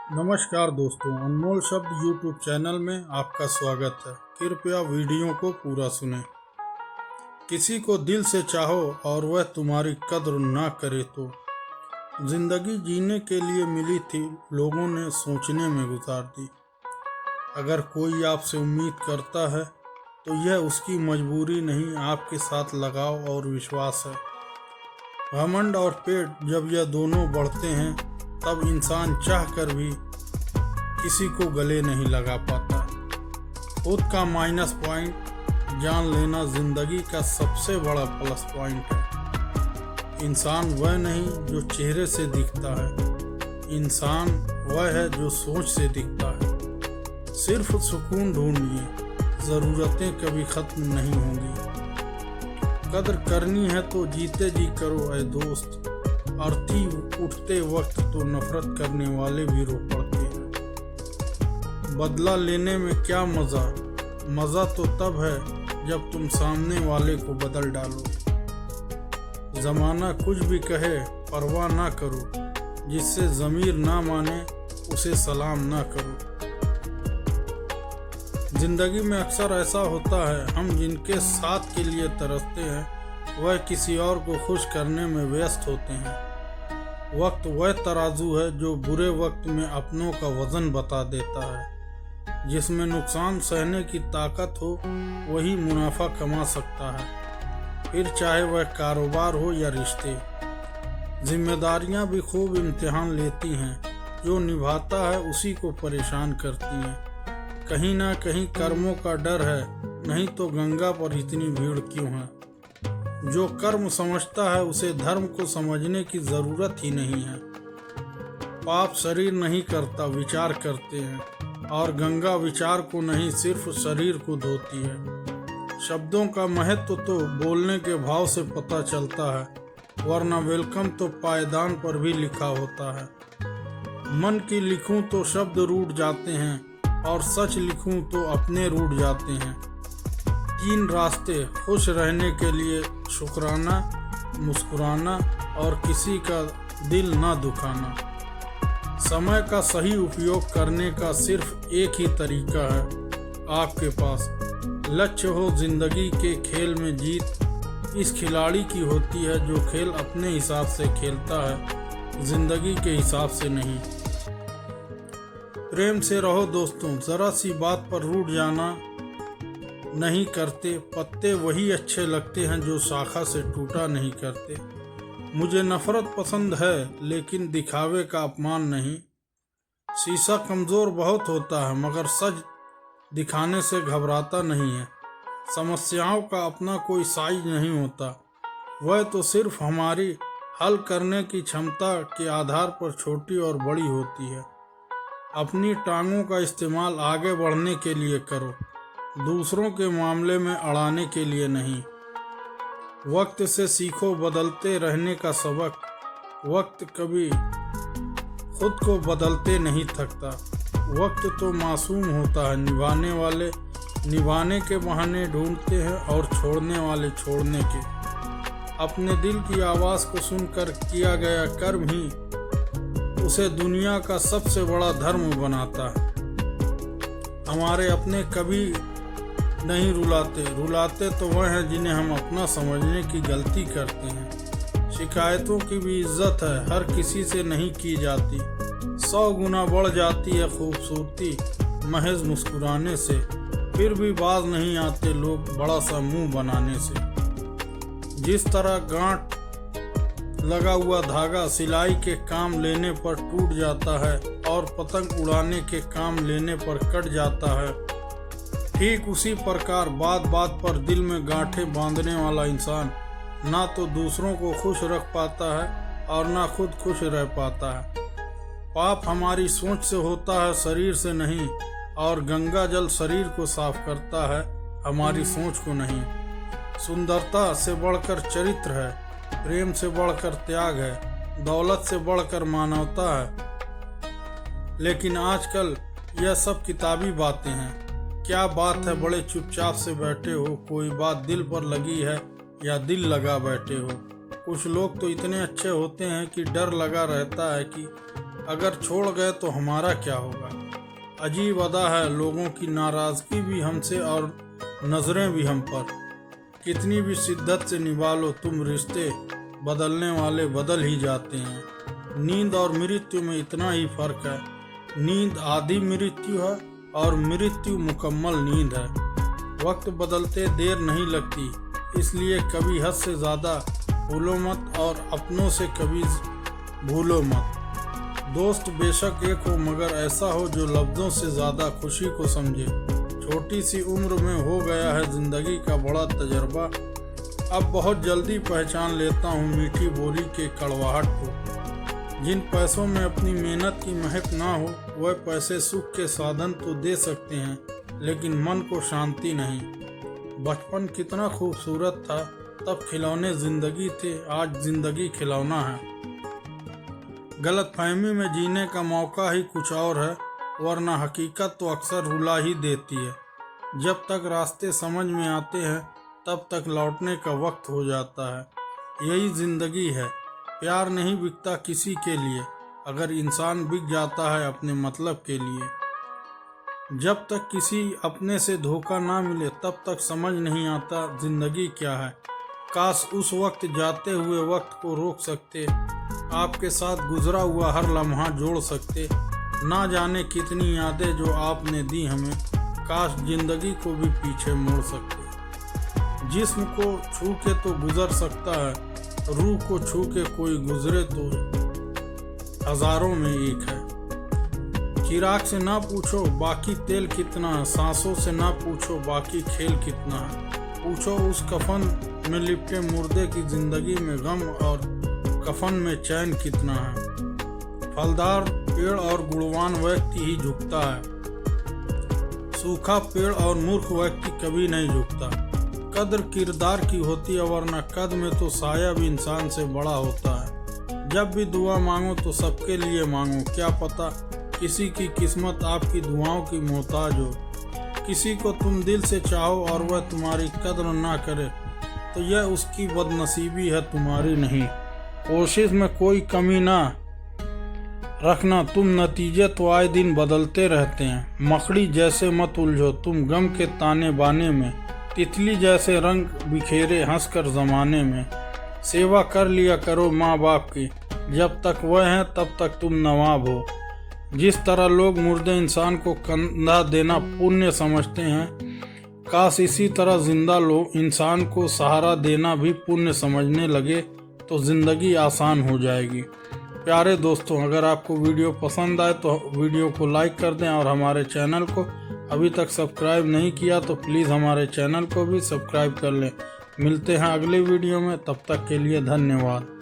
नमस्कार दोस्तों, अनमोल शब्द यूट्यूब चैनल में आपका स्वागत है। कृपया वीडियो को पूरा सुनें। किसी को दिल से चाहो और वह तुम्हारी कद्र ना करे तो जिंदगी जीने के लिए मिली थी, लोगों ने सोचने में गुजार दी। अगर कोई आपसे उम्मीद करता है तो यह उसकी मजबूरी नहीं, आपके साथ लगाव और विश्वास है। घमंड और पेट जब यह दोनों बढ़ते हैं तब इंसान चाहकर भी किसी को गले नहीं लगा पाता। खुद का माइनस पॉइंट जान लेना जिंदगी का सबसे बड़ा प्लस पॉइंट है। इंसान वह नहीं जो चेहरे से दिखता है, इंसान वह है जो सोच से दिखता है। सिर्फ सुकून ढूंढिए, ज़रूरतें कभी ख़त्म नहीं होंगी। कद्र करनी है तो जीते जी करो ऐ दोस्त, अर्थी उठते वक्त तो नफरत करने वाले भी रो पड़ते हैं। बदला लेने में क्या मज़ा तो तब है जब तुम सामने वाले को बदल डालो। ज़माना कुछ भी कहे परवाह ना करो, जिससे ज़मीर ना माने उसे सलाम ना करो। ज़िंदगी में अक्सर ऐसा होता है, हम जिनके साथ के लिए तरसते हैं वह किसी और को खुश करने में व्यस्त होते हैं। वक्त वह तराजू है जो बुरे वक्त में अपनों का वजन बता देता है। जिसमें नुकसान सहने की ताकत हो वही मुनाफा कमा सकता है, फिर चाहे वह कारोबार हो या रिश्ते। जिम्मेदारियां भी खूब इम्तिहान लेती हैं, जो निभाता है उसी को परेशान करती हैं। कहीं ना कहीं कर्मों का डर है, नहीं तो गंगा पर इतनी भीड़ क्यों है। जो कर्म समझता है उसे धर्म को समझने की ज़रूरत ही नहीं है। पाप शरीर नहीं करता, विचार करते हैं, और गंगा विचार को नहीं सिर्फ शरीर को धोती है। शब्दों का महत्व तो बोलने के भाव से पता चलता है, वरना वेलकम तो पायदान पर भी लिखा होता है। मन की लिखूं तो शब्द रूठ जाते हैं, और सच लिखूं तो अपने रूठ जाते हैं। 3 रास्ते खुश रहने के लिए: शुक्राना, मुस्कुराना और किसी का दिल ना दुखाना। समय का सही उपयोग करने का सिर्फ एक ही तरीका है, आपके पास लक्ष्य हो। जिंदगी के खेल में जीत इस खिलाड़ी की होती है जो खेल अपने हिसाब से खेलता है, जिंदगी के हिसाब से नहीं। प्रेम से रहो दोस्तों, ज़रा सी बात पर रूठ जाना नहीं करते। पत्ते वही अच्छे लगते हैं जो शाखा से टूटा नहीं करते। मुझे नफरत पसंद है लेकिन दिखावे का अपमान नहीं। शीशा कमज़ोर बहुत होता है मगर सच दिखाने से घबराता नहीं है। समस्याओं का अपना कोई साइज नहीं होता, वह तो सिर्फ हमारी हल करने की क्षमता के आधार पर छोटी और बड़ी होती है। अपनी टांगों का इस्तेमाल आगे बढ़ने के लिए करो, दूसरों के मामले में अड़ाने के लिए नहीं। वक्त से सीखो बदलते रहने का सबक, वक्त कभी खुद को बदलते नहीं थकता। वक्त तो मासूम होता है, निभाने वाले निभाने के बहाने ढूंढते हैं और छोड़ने वाले छोड़ने के। अपने दिल की आवाज़ को सुनकर किया गया कर्म ही उसे दुनिया का सबसे बड़ा धर्म बनाता है। हमारे अपने कभी नहीं रुलाते तो वह हैं जिन्हें हम अपना समझने की गलती करते हैं। शिकायतों की भी इज्जत है, हर किसी से नहीं की जाती। 100 गुना बढ़ जाती है खूबसूरती महज मुस्कुराने से, फिर भी बाज नहीं आते लोग बड़ा सा मुंह बनाने से। जिस तरह गांठ लगा हुआ धागा सिलाई के काम लेने पर टूट जाता है और पतंग उड़ाने के काम लेने पर कट जाता है, ठीक उसी प्रकार बात बात पर दिल में गांठें बांधने वाला इंसान ना तो दूसरों को खुश रख पाता है और ना खुद खुश रह पाता है। पाप हमारी सोच से होता है, शरीर से नहीं, और गंगा जल शरीर को साफ करता है, हमारी सोच को नहीं। सुंदरता से बढ़कर चरित्र है, प्रेम से बढ़कर त्याग है, दौलत से बढ़कर मानवता है। लेकिन आजकल यह सब किताबी बातें हैं। क्या बात है बड़े चुपचाप से बैठे हो, कोई बात दिल पर लगी है या दिल लगा बैठे हो। कुछ लोग तो इतने अच्छे होते हैं कि डर लगा रहता है कि अगर छोड़ गए तो हमारा क्या होगा। अजीब अदा है लोगों की, नाराज़गी भी हमसे और नज़रें भी हम पर। कितनी भी शिद्दत से निभा लो तुम रिश्ते, बदलने वाले बदल ही जाते हैं। नींद और मृत्यु में इतना ही फर्क है, नींद आधी मृत्यु है और मृत्यु मुकम्मल नींद है। वक्त बदलते देर नहीं लगती, इसलिए कभी हद से ज़्यादा भूलो मत और अपनों से कभी भूलो मत। दोस्त बेशक एक हो मगर ऐसा हो जो लफ्ज़ों से ज़्यादा खुशी को समझे। छोटी सी उम्र में हो गया है ज़िंदगी का बड़ा तजर्बा, अब बहुत जल्दी पहचान लेता हूँ मीठी बोली के कड़वाहट को। जिन पैसों में अपनी मेहनत की महक ना हो वह पैसे सुख के साधन तो दे सकते हैं लेकिन मन को शांति नहीं। बचपन कितना खूबसूरत था, तब खिलौने जिंदगी थे, आज जिंदगी खिलौना है। गलतफहमी में जीने का मौका ही कुछ और है, वरना हकीकत तो अक्सर रुला ही देती है। जब तक रास्ते समझ में आते हैं तब तक लौटने का वक्त हो जाता है। यही जिंदगी है, प्यार नहीं बिकता किसी के लिए, अगर इंसान बिक जाता है अपने मतलब के लिए। जब तक किसी अपने से धोखा ना मिले तब तक समझ नहीं आता जिंदगी क्या है। काश उस वक्त जाते हुए वक्त को रोक सकते, आपके साथ गुजरा हुआ हर लम्हा जोड़ सकते। ना जाने कितनी यादें जो आपने दी हमें, काश जिंदगी को भी पीछे मोड़ सकते। जिस्म को छू के तो गुजर सकता है, रूह को छू के कोई गुजरे तो हजारों में एक है। चिराग से ना पूछो बाकी तेल कितना है, सांसों से ना पूछो बाकी खेल कितना है। पूछो उस कफन में लिपटे मुर्दे की जिंदगी में गम और कफन में चैन कितना है। फलदार पेड़ और गुणवान व्यक्ति ही झुकता है, सूखा पेड़ और मूर्ख व्यक्ति कभी नहीं झुकता। कद्र किरदार की होती है, वरना कद में तो साया भी इंसान से बड़ा होता है। जब भी दुआ मांगो तो सबके लिए मांगो, क्या पता किसी की किस्मत आपकी दुआओं की मोहताज हो। किसी को तुम दिल से चाहो और वह तुम्हारी कद्र ना करे तो यह उसकी बदनसीबी है, तुम्हारी नहीं। कोशिश में कोई कमी ना रखना, तुम नतीजे तो आए दिन बदलते रहते हैं। मकड़ी जैसे मत उलझो तुम गम के ताने बाने में, तितली जैसे रंग बिखेरे हंसकर ज़माने में। सेवा कर लिया करो माँ बाप की, जब तक वह हैं तब तक तुम नवाब हो। जिस तरह लोग मुर्दे इंसान को कंधा देना पुण्य समझते हैं, काश इसी तरह जिंदा लोग इंसान को सहारा देना भी पुण्य समझने लगे तो ज़िंदगी आसान हो जाएगी। प्यारे दोस्तों, अगर आपको वीडियो पसंद आए तो वीडियो को लाइक कर दें और हमारे चैनल को अभी तक सब्सक्राइब नहीं किया तो प्लीज़ हमारे चैनल को भी सब्सक्राइब कर लें। मिलते हैं अगले वीडियो में, तब तक के लिए धन्यवाद।